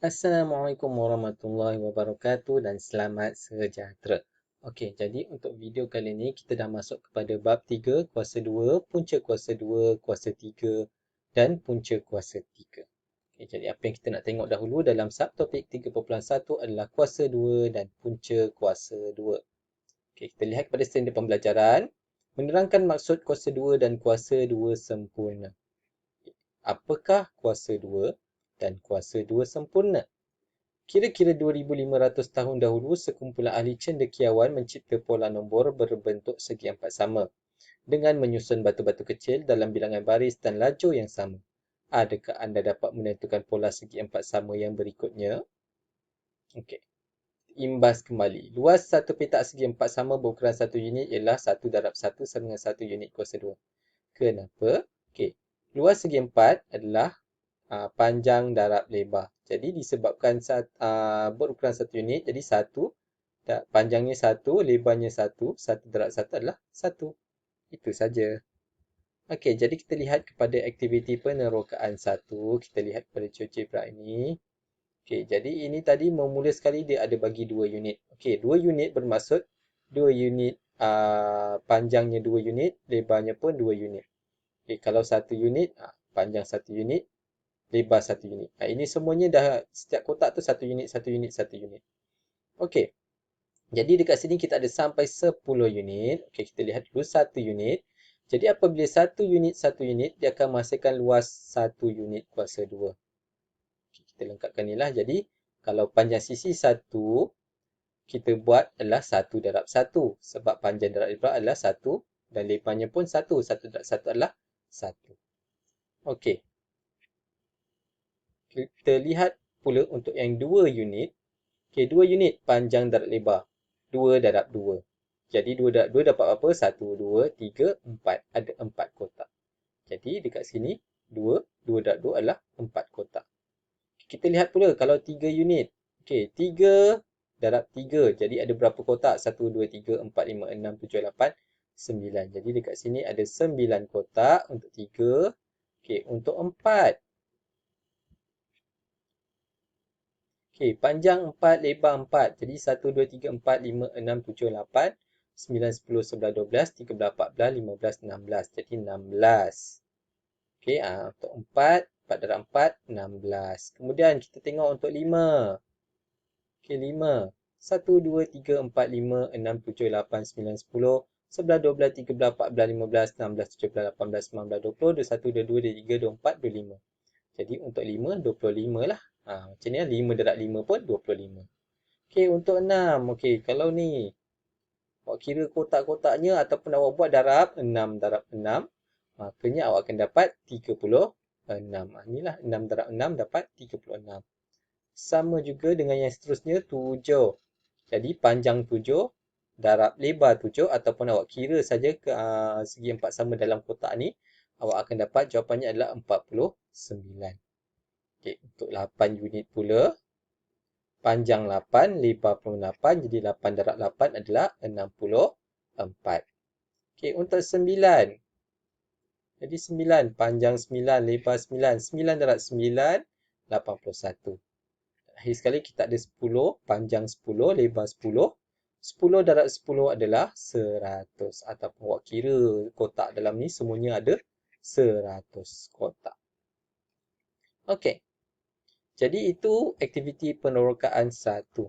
Assalamualaikum warahmatullahi wabarakatuh dan selamat sejahtera. Okey, jadi untuk video kali ini kita dah masuk kepada bab 3, kuasa 2, punca kuasa 2, kuasa 3 dan punca kuasa 3. Okey, jadi apa yang kita nak tengok dahulu dalam subtopik 3.1 adalah kuasa 2 dan punca kuasa 2. Okey, kita lihat kepada standard pembelajaran. Menerangkan maksud kuasa 2 dan kuasa 2 sempurna. Apakah kuasa 2 dan kuasa 2 sempurna? Kira-kira 2,500 tahun dahulu, sekumpulan ahli cendekiawan mencipta pola nombor berbentuk segi empat sama dengan menyusun batu-batu kecil dalam bilangan baris dan lajur yang sama. Adakah anda dapat menentukan pola segi empat sama yang berikutnya? Okey. Imbas kembali. Luas satu petak segi empat sama berukuran 1 unit ialah 1 darab 1 sama dengan 1 unit kuasa 2. Kenapa? Okey. Luas segi empat adalah panjang darab lebar. Jadi disebabkan berukuran 1 unit, jadi 1, panjangnya 1, lebarnya 1, 1 darab 1 adalah 1. Itu saja. Okey, jadi kita lihat kepada aktiviti penerokaan 1. Kita lihat pada algebra ini. Okey, jadi ini tadi memula sekali dia ada bagi 2 unit. Okey, 2 unit bermaksud 2 unit, panjangnya 2 unit, lebarnya pun 2 unit. Okey, kalau 1 unit, panjang 1 unit, lebar 1 unit. Ini semuanya dah, setiap kotak tu 1 unit, 1 unit, 1 unit. Okey. Jadi dekat sini kita ada sampai 10 unit. Okey, kita lihat dulu 1 unit. Jadi apabila 1 unit 1 unit, dia akan menghasilkan luas 1 unit kuasa 2. Okey, kita lengkapkan ni lah. Jadi kalau panjang sisi 1, kita buat adalah 1 darab 1. Sebab panjang darab lebar adalah 1 dan lebarnya pun 1. 1 darab 1 adalah 1. Okey. Kita lihat pula untuk yang 2 unit. Okey, 2 unit panjang darab lebar. 2 darab 2. Jadi 2 darab 2 dapat apa? 1, 2, 3, 4. Ada 4 kotak. Jadi dekat sini 2, 2 darab 2 adalah 4 kotak. Kita lihat pula kalau 3 unit. Okey, 3 darab 3. Jadi ada berapa kotak? 1, 2, 3, 4, 5, 6, 7, 8, 9. Jadi dekat sini ada 9 kotak untuk 3. Okey, untuk 4. Okey, panjang 4, lebar 4. Jadi 1, 2, 3, 4, 5, 6, 7, 8, 9, 10, 11, 12, 13, 14, 15, 16. Jadi 16. Okey, untuk 4, 4 darab 4, 16. Kemudian kita tengok untuk 5. Okey, 5. 1, 2, 3, 4, 5, 6, 7, 8, 9, 10, 11, 12, 13, 14, 15, 16, 17, 18, 19, 20, 21, 22, 23, 24, 25. Jadi untuk 5, 25 lah. Macam ni lah. 5 darab 5 pun 25. Okey, untuk 6. Okey, kalau ni awak kira kotak-kotaknya ataupun awak buat darab 6 darab 6, makanya awak akan dapat 36. Inilah 6 darab 6 dapat 36. Sama juga dengan yang seterusnya 7. Jadi panjang 7 darab lebar 7 ataupun awak kira saja ke segi empat sama dalam kotak ni, awak akan dapat jawapannya adalah 49. Okey, untuk 8 unit pula, panjang 8, lebar pun 8, jadi 8 darab 8 adalah 64. Okey, untuk 9. Jadi 9, panjang 9, lebar 9, 9 darab 9, 81. Akhir sekali kita ada 10, panjang 10, lebar 10. 10 darab 10 adalah 100. Ataupun awak kira kotak dalam ni semuanya ada 100 kotak. Okey. Jadi itu aktiviti penerokaan 1.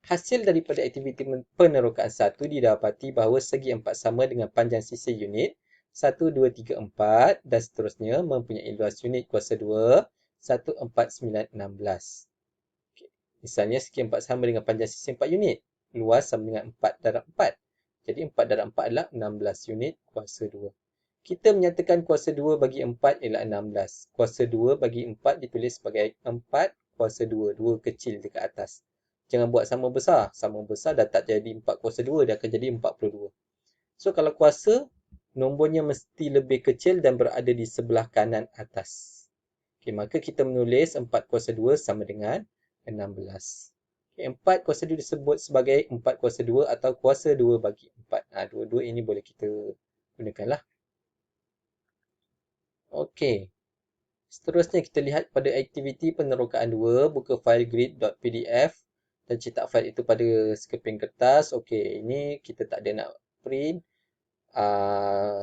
Hasil daripada aktiviti penerokaan 1 didapati bahawa segi empat sama dengan panjang sisi unit 1, 2, 3, 4 dan seterusnya mempunyai luas unit kuasa 2 1, 4, 9, 16. Okay. Misalnya segi empat sama dengan panjang sisi 4 unit. Luas sama dengan 4 darab 4. Jadi 4 darab 4 adalah 16 unit kuasa 2. Kita menyatakan kuasa 2 bagi 4 ialah 16. Kuasa 2 bagi 4 ditulis sebagai 4 kuasa 2. 2 kecil dekat atas. Jangan buat sama besar. Sama besar dah tak jadi 4 kuasa 2. Dia akan jadi 42. So kalau kuasa, nombornya mesti lebih kecil dan berada di sebelah kanan atas. Okay, maka kita menulis 4 kuasa 2 sama dengan 16. Okay, 4 kuasa 2 disebut sebagai 4 kuasa 2 atau kuasa 2 bagi 4. Dua-dua ini boleh kita gunakanlah. Okey. Seterusnya kita lihat pada aktiviti penerokaan 2, buka fail grid.pdf dan cetak fail itu pada sekeping kertas. Okey, ini kita tak ada nak print.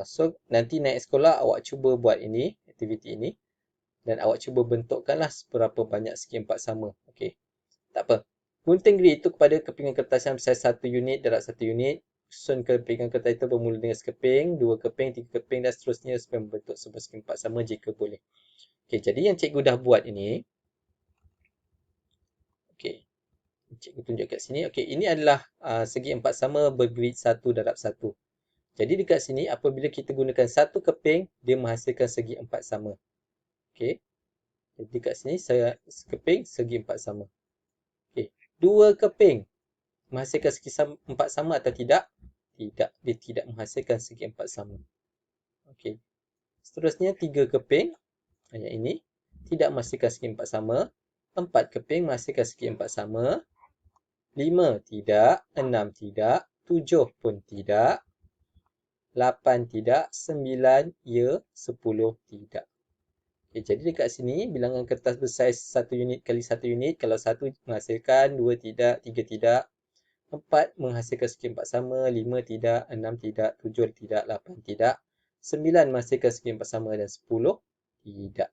So, nanti naik sekolah awak cuba buat ini, aktiviti ini. Dan awak cuba bentukkanlah seberapa banyak segi empat sama. Okey, tak apa. Gunting grid itu kepada kepingan kertas yang saiz 1 unit darab 1 unit. Susun kepingan kertas itu bermula dengan sekeping, 2 keping, 3 keping dan seterusnya supaya membentuk sebuah segi empat sama jika boleh. Okey, jadi yang cikgu dah buat ini. Okey, cikgu tunjuk kat sini. Okey, ini adalah segi empat sama bergrid 1 darab 1. Jadi dekat sini apabila kita gunakan satu keping, dia menghasilkan segi empat sama. Okey. Jadi dekat sini saya sekeping segi empat sama. Okey, 2 keping menghasilkan segi empat sama atau tidak? Tidak, dia tidak menghasilkan segi empat sama. Okey. Seterusnya 3 keping, yang ini tidak menghasilkan segi empat sama. 4 keping menghasilkan segi empat sama. 5 tidak, 6 tidak, 7 pun tidak, 8 tidak, 9 ya, 10 tidak. Okay, jadi dekat sini bilangan kertas bersaiz 1 unit kali 1 unit. Kalau 1 menghasilkan, 2 tidak, 3 tidak, 4 menghasilkan segi empat sama, 5 tidak, 6 tidak, 7 tidak, 8 tidak, 9 menghasilkan segi empat sama dan 10 tidak.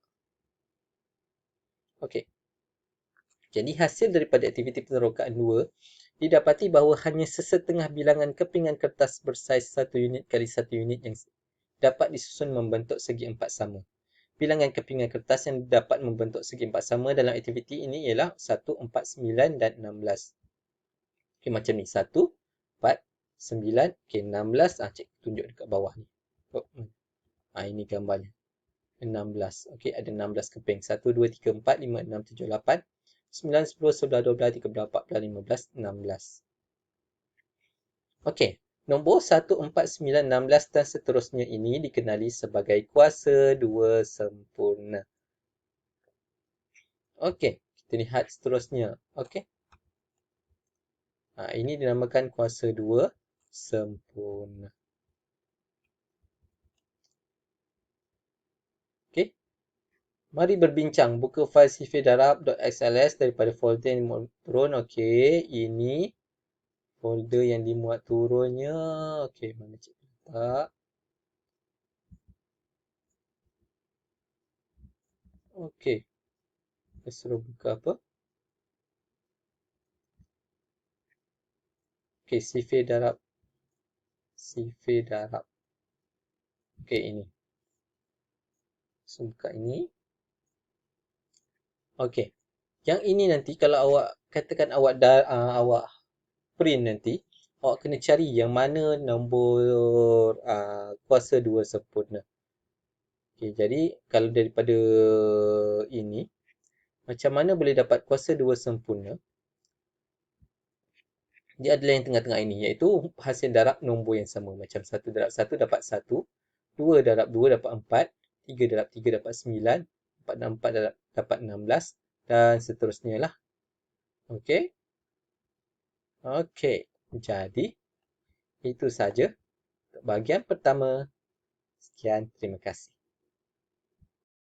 Okey. Jadi hasil daripada aktiviti penerokaan 2 didapati bahawa hanya sesetengah bilangan kepingan kertas bersaiz 1 unit kali 1 unit yang dapat disusun membentuk segi empat sama. Bilangan kepingan kertas yang dapat membentuk segi empat sama dalam aktiviti ini ialah 1, 4, 9 dan 16. Okey, macam ni. 1, 4, 9, okey 16. Cikgu tunjuk dekat bawah ni. Ini gambarnya. 16. Okey, ada 16 keping. 1, 2, 3, 4, 5, 6, 7, 8, 9, 10, 11, 12, 13, 14, 15, 16. Okey, nombor 1, 4, 9, 16 dan seterusnya ini dikenali sebagai kuasa 2 sempurna. Okey, kita lihat seterusnya. Okey. Ini dinamakan kuasa 2 sempurna. Okey. Mari berbincang. Buka fail cv-darab.xls daripada folder yang dimuat turun. Okey, ini folder yang dimuat turunnya. Okey, mana cikgu letak? Okey. Kita suruh buka apa? Okey, cv-darab. cv-darab. Okey, ini. So, buka ini. Okey. Yang ini nanti kalau awak katakan awak awak print nanti, awak kena cari yang mana nombor kuasa 2 sempurna. Okey, jadi kalau daripada ini, macam mana boleh dapat kuasa 2 sempurna? Dia adalah yang tengah-tengah ini, iaitu hasil darab nombor yang sama. Macam 1 darab 1 dapat 1, 2 darab 2 dapat 4, 3 darab 3 dapat 9, 4 darab 4 dapat 16 dan seterusnya lah. Okey. Okey, jadi itu saja untuk bahagian pertama. Sekian, terima kasih.